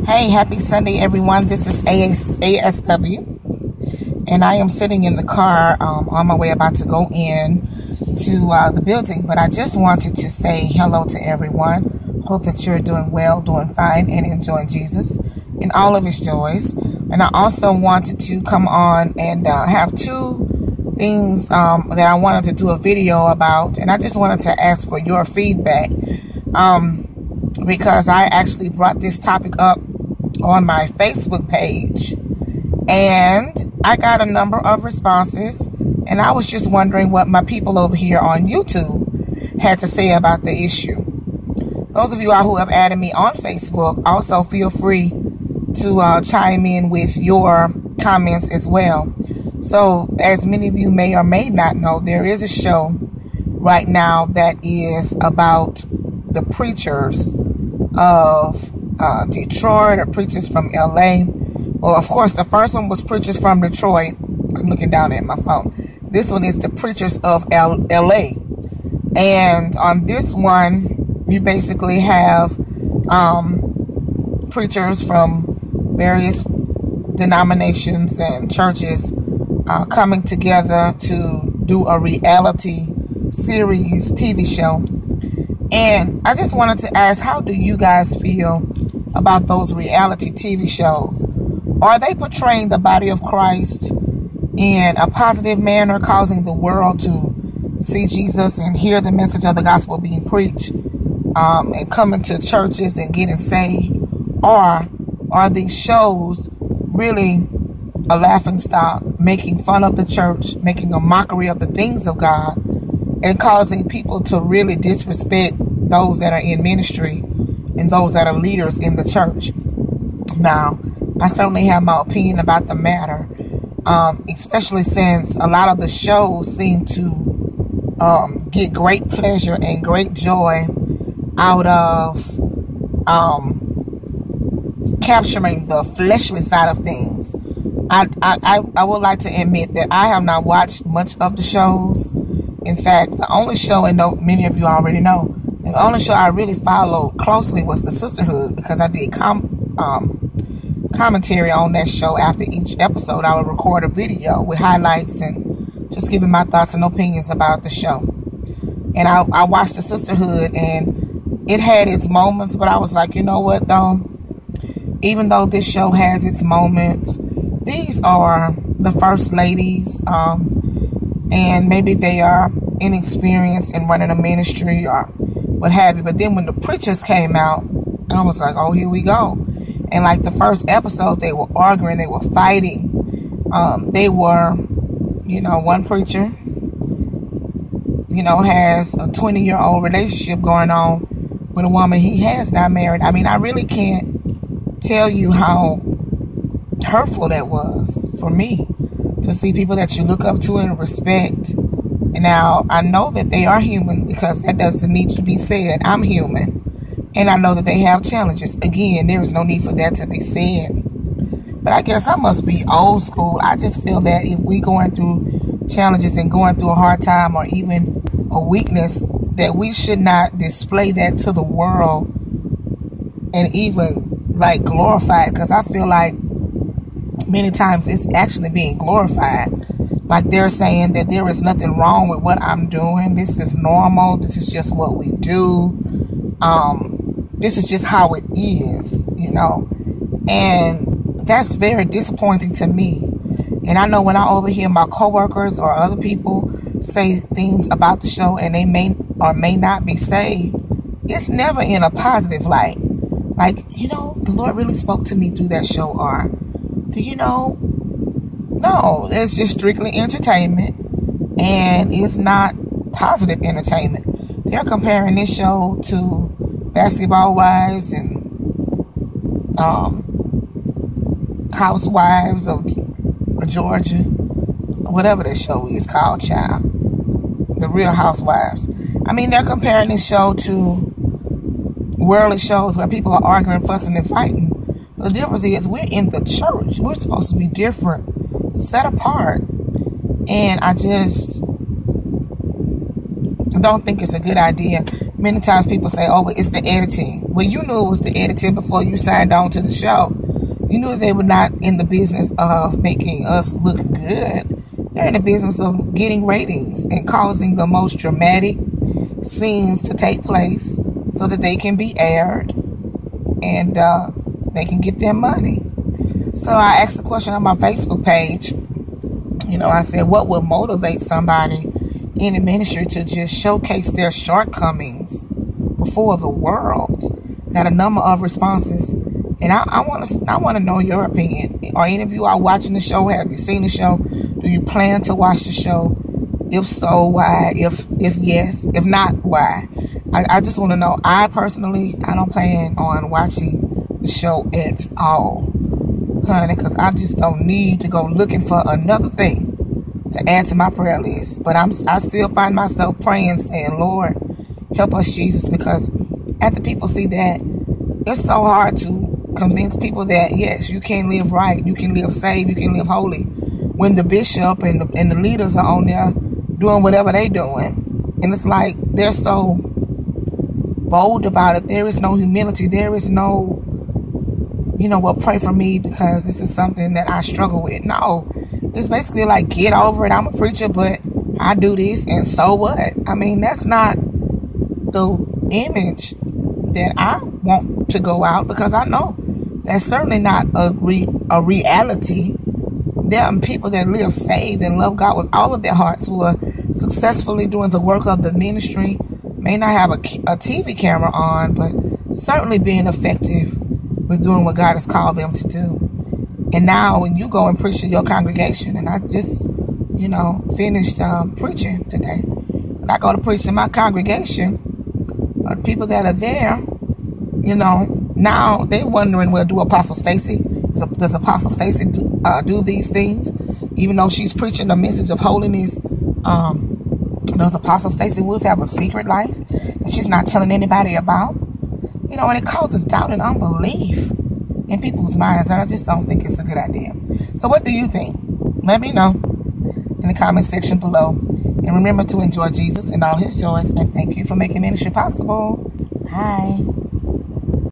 Hey, happy Sunday, everyone. This is ASW, and I am sitting in the car on my way about to go in to the building. But I just wanted to say hello to everyone. Hope that you're doing well, doing fine, and enjoying Jesus in all of his joys. And I also wanted to come on and have two things that I wanted to do a video about. And I just wanted to ask for your feedback because I actually brought this topic up on my Facebook page, and I got a number of responses, and I was just wondering what my people over here on YouTube had to say about the issue. Those of you all who have added me on Facebook, also feel free to chime in with your comments as well. So, as many of you may or may not know, there is a show right now that is about the preachers of Detroit, or preachers from LA. Well, of course, the first one was preachers from Detroit. I'm looking down at my phone. This one is the preachers of LA. And on this one, you basically have preachers from various denominations and churches coming together to do a reality series TV show. And I just wanted to ask, how do you guys feel about those reality TV shows? Are they portraying the body of Christ in a positive manner, causing the world to see Jesus and hear the message of the gospel being preached, and coming to churches and getting saved? Or are these shows really a laughingstock, making fun of the church, making a mockery of the things of God, and causing people to really disrespect those that are in ministry and those that are leaders in the church? Now, I certainly have my opinion about the matter, especially since a lot of the shows seem to get great pleasure and great joy out of capturing the fleshly side of things. I would like to admit that I have not watched much of the shows. In fact, the only show, and many of you already know, the only show I really followed closely was The Sisterhood, because I did commentary on that show. After each episode, I would record a video with highlights and just giving my thoughts and opinions about the show. And I watched The Sisterhood, and it had its moments, but I was like, you know what, though? Even though this show has its moments, these are the first ladies, and maybe they are inexperienced in running a ministry or what have you. But then when the preachers came out, I was like, oh, here we go. And like the first episode, they were arguing, they were fighting. They were, one preacher, has a 20-year-old relationship going on with a woman he has not married. I mean, I really can't tell you how hurtful that was for me, to see people that you look up to and respect. And now I know that they are human, because that doesn't need to be said. I'm human, and I know that they have challenges. Again, there is no need for that to be said. But I guess I must be old school. I just feel that if we going through challenges and going through a hard time, or even a weakness, that we should not display that to the world and even like glorify it, because I feel like many times it's actually being glorified. Like they're saying that there is nothing wrong with what I'm doing. This is normal. This is just what we do. This is just how it is, And that's very disappointing to me. And I know when I overhear my coworkers or other people say things about the show, and they may or may not be saved, it's never in a positive light. Like, the Lord really spoke to me through that show, or do you know? No, it's just strictly entertainment, and it's not positive entertainment. They're comparing this show to Basketball Wives and Housewives of Georgia, whatever that show is called, child. The Real Housewives. I mean, they're comparing this show to worldly shows where people are arguing, fussing, and fighting. The difference is we're in the church. We're supposed to be different, set apart. And I just don't think it's a good idea. Many times people say, oh, it's the editing. Well, you knew it was the editing before you signed on to the show. You knew they were not in the business of making us look good. They're in the business of getting ratings and causing the most dramatic scenes to take place so that they can be aired and they can get their money. So I asked the question on my Facebook page. You know, I said, what would motivate somebody in the ministry to just showcase their shortcomings before the world? Got a number of responses, and I want to know your opinion. Are any of you all watching the show? Have you seen the show? Do you plan to watch the show? If so, why? If yes, if not, why? I just want to know. I personally, I don't plan on watching the show at all, honey, because I just don't need to go looking for another thing to add to my prayer list. But I still find myself praying, saying, Lord, help us, Jesus, because after people see that, it's so hard to convince people that, yes, you can live right, you can live saved, you can live holy, when the bishop and the leaders are on there doing whatever they doing. And it's like they're so bold about it. There is no humility. There is no, you know, well, pray for me because this is something that I struggle with. No, it's basically like, get over it. I'm a preacher, but I do this, and so what? I mean, that's not the image that I want to go out, because I know that's certainly not a reality. There are people that live saved and love God with all of their hearts, who are successfully doing the work of the ministry, may not have a TV camera on, but certainly being effective with doing what God has called them to do. And now when you go and preach to your congregation, and I just, you know, finished preaching today, when I go to preach to my congregation, or the people that are there, you know, now they're wondering, well, do Apostle Stacey, does Apostle Stacey do these things? Even though she's preaching a message of holiness, does Apostle Stacey Woods have a secret life that she's not telling anybody about? You know, and it causes doubt and unbelief in people's minds, and I just don't think it's a good idea. So what do you think? Let me know in the comment section below. And remember to enjoy Jesus and all his joys, and thank you for making ministry possible. Bye.